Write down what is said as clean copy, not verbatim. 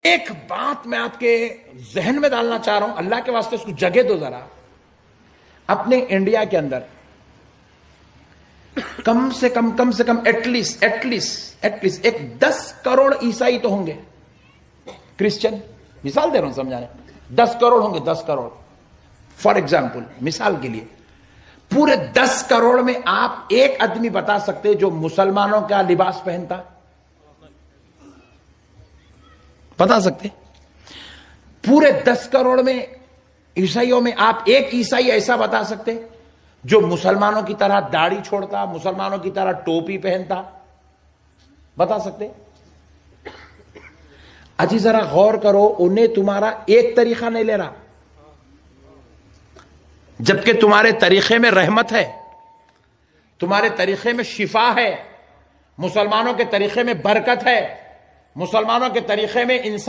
ایک بات میں آپ کے ذہن میں ڈالنا چاہ رہا ہوں، اللہ کے واسطے اس کو جگہ دو ذرا. اپنے انڈیا کے اندر کم سے کم ایٹ لیسٹ ایک 10 کروڑ عیسائی تو ہوں گے، کرسچن، مثال دے رہا ہوں سمجھانے. 10 کروڑ ہوں گے، 10 کروڑ فار ایگزامپل، مثال کے لیے. پورے 10 کروڑ میں آپ ایک آدمی بتا سکتے جو مسلمانوں کا لباس پہنتا؟ بتا سکتے؟ پورے 10 کروڑ میں عیسائیوں میں آپ ایک عیسائی ایسا بتا سکتے جو مسلمانوں کی طرح داڑھی چھوڑتا، مسلمانوں کی طرح ٹوپی پہنتا؟ بتا سکتے؟ اجی ذرا غور کرو، انہیں تمہارا ایک طریقہ نہیں لے رہا، جبکہ تمہارے طریقے میں رحمت ہے، تمہارے طریقے میں شفا ہے، مسلمانوں کے طریقے میں برکت ہے، مسلمانوں کے طریقے میں انسان